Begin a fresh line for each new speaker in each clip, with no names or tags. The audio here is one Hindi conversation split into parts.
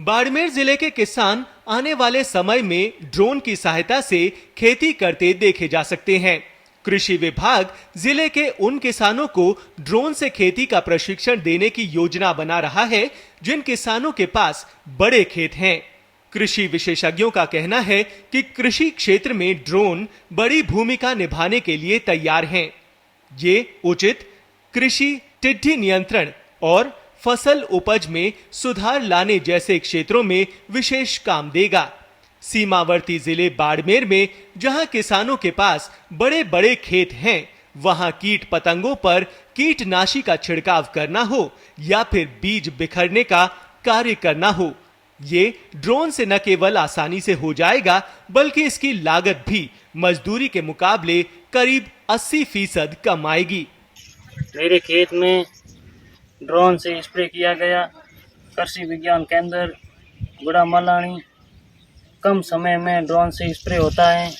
बाड़मेर जिले के किसान आने वाले समय में ड्रोन की सहायता से खेती करते देखे जा सकते हैं। कृषि विभाग जिले के उन किसानों को ड्रोन से खेती का प्रशिक्षण देने की योजना बना रहा है जिन किसानों के पास बड़े खेत हैं। कृषि विशेषज्ञों का कहना है कि कृषि क्षेत्र में ड्रोन बड़ी भूमिका निभाने के लिए तैयार हैं। ये उचित कृषि टिड्डी नियंत्रण और फसल उपज में सुधार लाने जैसे क्षेत्रों में विशेष काम देगा। सीमावर्ती जिले बाड़मेर में जहां किसानों के पास बड़े बड़े खेत हैं, वहां कीट पतंगों पर कीटनाशी का छिड़काव करना हो या फिर बीज बिखरने का कार्य करना हो, ये ड्रोन से न केवल आसानी से हो जाएगा बल्कि इसकी लागत भी मजदूरी के मुकाबले करीब 80% कम आएगी।
मेरे खेत में ड्रोन से स्प्रे किया गया। कृषि विज्ञान केंद्र गुड़ा मलानी। कम समय में ड्रोन से स्प्रे होता है।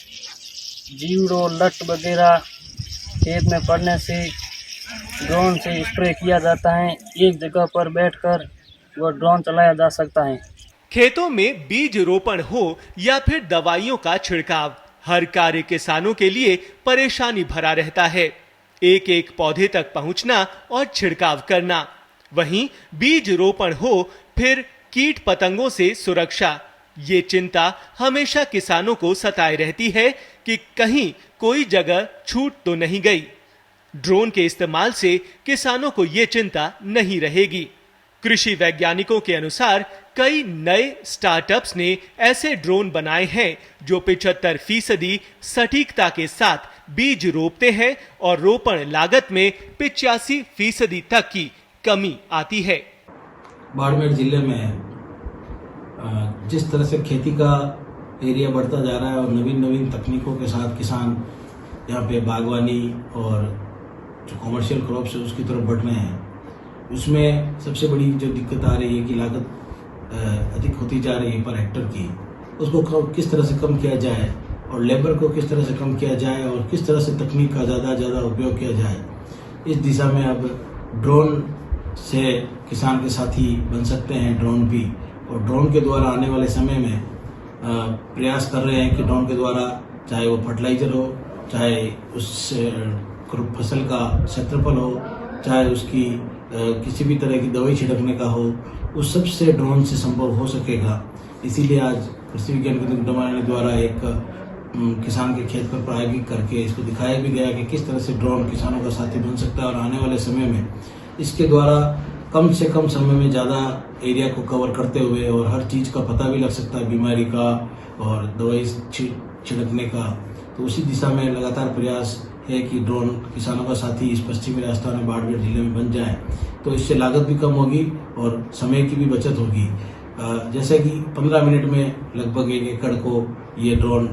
जीवड़ो लट वगैरह खेत में पड़ने से ड्रोन से स्प्रे किया जाता है। एक जगह पर बैठकर वह ड्रोन चलाया जा सकता है।
खेतों में बीज रोपण हो या फिर दवाइयों का छिड़काव, हर कार्य किसानों के लिए परेशानी भरा रहता है। एक एक पौधे तक पहुंचना और छिड़काव करना, वहीं बीज रोपण हो फिर कीट पतंगों से सुरक्षा, ये चिंता हमेशा किसानों को सताए रहती है कि कहीं कोई जगह छूट तो नहीं गई। ड्रोन के इस्तेमाल से किसानों को ये चिंता नहीं रहेगी। कृषि वैज्ञानिकों के अनुसार कई नए स्टार्टअप्स ने ऐसे ड्रोन बनाए हैं जो 75% सटीकता के साथ बीज रोपते हैं और रोपण लागत में 85% तक की कमी आती है।
बाड़मेर जिले में जिस तरह से खेती का एरिया बढ़ता जा रहा है और नवीन नवीन तकनीकों के साथ किसान यहाँ पे बागवानी और जो कमर्शियल क्रॉप्स है उसकी तरफ बढ़ रहे हैं, उसमें सबसे बड़ी जो दिक्कत आ रही है कि लागत अधिक होती जा रही है पर हेक्टर की, उसको किस तरह से कम किया जाए और लेबर को किस तरह से कम किया जाए और किस तरह से तकनीक का ज़्यादा उपयोग किया जाए, इस दिशा में अब ड्रोन से किसान के साथी बन सकते हैं ड्रोन भी। और ड्रोन के द्वारा आने वाले समय में प्रयास कर रहे हैं कि ड्रोन के द्वारा चाहे वो फर्टिलाइजर हो, चाहे उस फसल का क्षेत्रफल हो, चाहे उसकी किसी भी तरह की दवाई छिड़कने का हो, उस सब से ड्रोन से संभव हो सकेगा। इसीलिए आज कृषि विज्ञान केंद्र गुड़ा द्वारा एक किसान के खेत पर प्रायोगिक करके इसको दिखाया भी गया कि किस तरह से ड्रोन किसानों का साथी बन सकता है और आने वाले समय में इसके द्वारा कम से कम समय में ज़्यादा एरिया को कवर करते हुए और हर चीज़ का पता भी लग सकता है, बीमारी का और दवाई छिड़कने का। तो उसी दिशा में लगातार प्रयास है कि ड्रोन किसानों का साथी इस पश्चिमी राजस्थान बाड़मेर जिले में बन जाए, तो इससे लागत भी कम होगी और समय की भी बचत होगी। जैसे कि 15 मिनट में लगभग 1 एकड़ को ये ड्रोन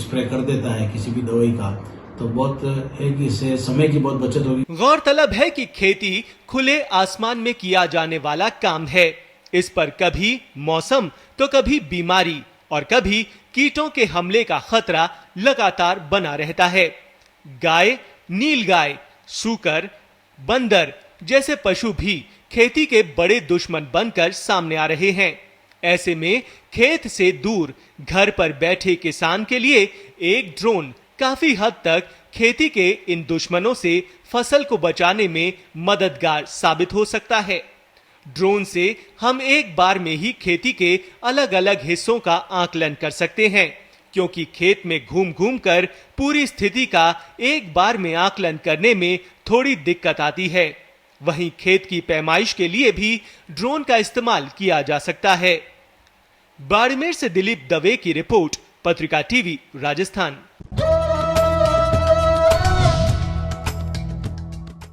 स्प्रे कर देता है किसी भी दवाई का, तो बहुत है कि इससे समय की बहुत बचत होगी।
गौरतलब है कि खेती खुले आसमान में किया जाने वाला काम है। इस पर कभी मौसम तो कभी बीमारी और कभी कीटों के हमले का खतरा लगातार बना रहता है। गाय, नीलगाय, सूकर, बंदर जैसे पशु भी खेती के बड़े दुश्मन बनकर सामने आ रहे हैं। ऐसे में खेत से दूर घर पर बैठे किसान के लिए एक ड्रोन काफी हद तक खेती के इन दुश्मनों से फसल को बचाने में मददगार साबित हो सकता है। ड्रोन से हम एक बार में ही खेती के अलग अलग हिस्सों का आकलन कर सकते हैं, क्योंकि खेत में घूम घूम कर पूरी स्थिति का एक बार में आकलन करने में थोड़ी दिक्कत आती है। वहीं खेत की पैमाइश के लिए भी ड्रोन का इस्तेमाल किया जा सकता है। बाड़मेर से दिलीप दवे की रिपोर्ट, पत्रिका टीवी, राजस्थान।